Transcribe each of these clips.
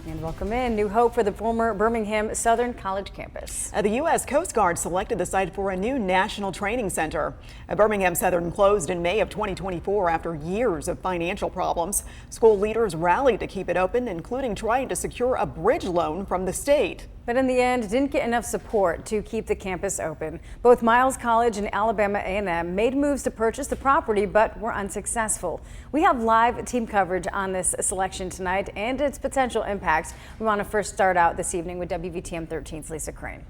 And welcome in. New hope for the former Birmingham Southern College campus. The U.S. Coast Guard selected the site for a new national training center. Birmingham Southern closed in May of 2024 after years of financial problems. School leaders rallied to keep it open, including trying to secure a bridge loan from the state. But in the end, didn't get enough support to keep the campus open. Both Miles College and Alabama A&M made moves to purchase the property, but were unsuccessful. We have live team coverage on this selection tonight and its potential impacts. We want to first start out this evening with WVTM 13's Lisa Crane.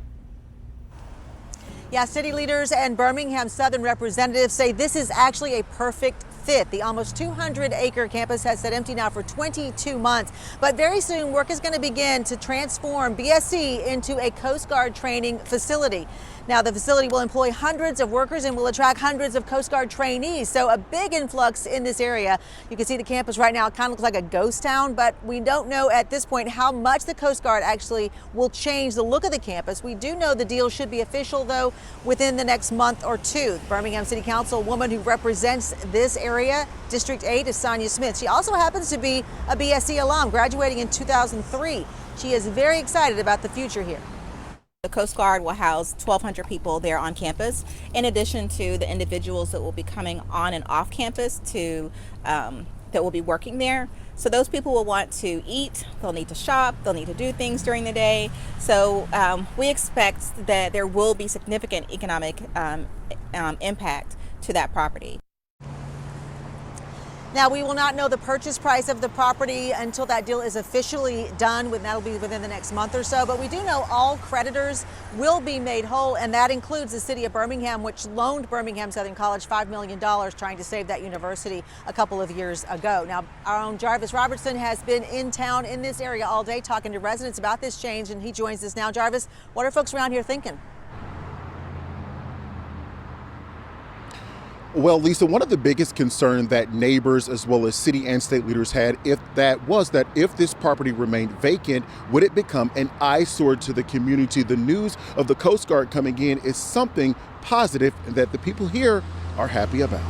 Yeah, city leaders and Birmingham Southern representatives say this is actually a perfect fit. The almost 200-acre campus has sat empty now for 22 months, but very soon work is going to begin to transform BSC into a Coast Guard training facility. Now, the facility will employ hundreds of workers and will attract hundreds of Coast Guard trainees, so a big influx in this area. You can see the campus right now. It kind of looks like a ghost town, but we don't know at this point how much the Coast Guard actually will change the look of the campus. We do know the deal should be official, though, within the next month or two. Birmingham City Council woman who represents this area, District 8, is Sonia Smith. She also happens to be a BSC alum, graduating in 2003. She is very excited about the future here. The Coast Guard will house 1,200 people there on campus, in addition to the individuals that will be coming on and off campus that will be working there. So those people will want to eat, they'll need to shop, they'll need to do things during the day. So we expect that there will be significant economic impact to that property. Now, we will not know the purchase price of the property until that deal is officially done. That'll be within the next month or so. But we do know all creditors will be made whole, and that includes the city of Birmingham, which loaned Birmingham Southern College $5 million trying to save that university a couple of years ago. Now, our own Jarvis Robertson has been in town in this area all day talking to residents about this change, and he joins us now. Jarvis, what are folks around here thinking? Well, Lisa, one of the biggest concerns that neighbors as well as city and state leaders had was that if this property remained vacant, would it become an eyesore to the community? The news of the Coast Guard coming in is something positive that the people here are happy about.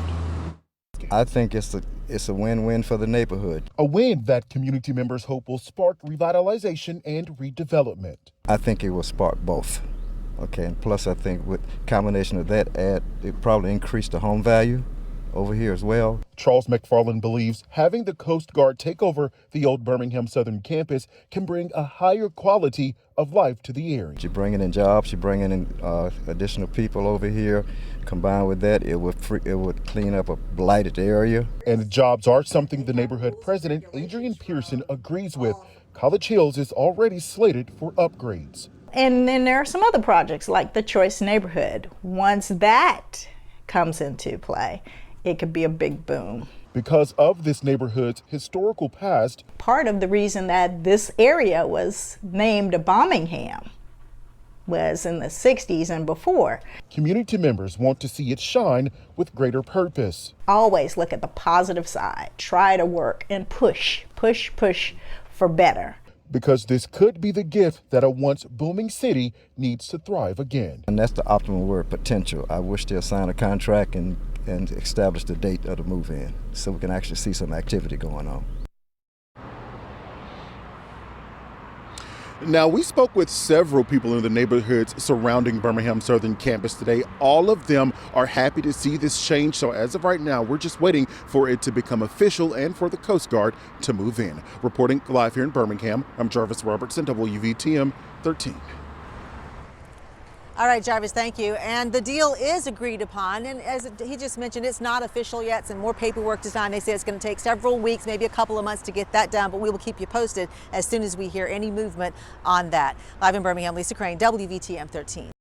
I think it's a win-win for the neighborhood. A win that community members hope will spark revitalization and redevelopment. I think it will spark both. Okay, and plus I think with combination of that it probably increased the home value over here as well. Charles McFarland believes having the Coast Guard take over the old Birmingham Southern campus can bring a higher quality of life to the area. You're bringing in jobs, you're bringing in additional people over here. Combined with that, it would clean up a blighted area. And jobs are something the neighborhood president, Adrian Pearson, agrees with. College Hills is already slated for upgrades. And then there are some other projects like the Choice Neighborhood. Once that comes into play, it could be a big boom. Because of this neighborhood's historical past, part of the reason that this area was named Birmingham was in the 60s and before. Community members want to see it shine with greater purpose. Always look at the positive side. Try to work and push for better. Because this could be the gift that a once booming city needs to thrive again. And that's the optimal word, potential. I wish they'll sign a contract and establish the date of the move-in so we can actually see some activity going on. Now, we spoke with several people in the neighborhoods surrounding Birmingham Southern campus today. All of them are happy to see this change. So as of right now, we're just waiting for it to become official and for the Coast Guard to move in. Reporting live here in Birmingham, I'm Jarvis Robertson, WVTM 13. All right, Jarvis, thank you. And the deal is agreed upon. And as he just mentioned, it's not official yet. Some more paperwork to sign. They say it's going to take several weeks, maybe a couple of months to get that done. But we will keep you posted as soon as we hear any movement on that. Live in Birmingham, Lisa Crane, WVTM 13.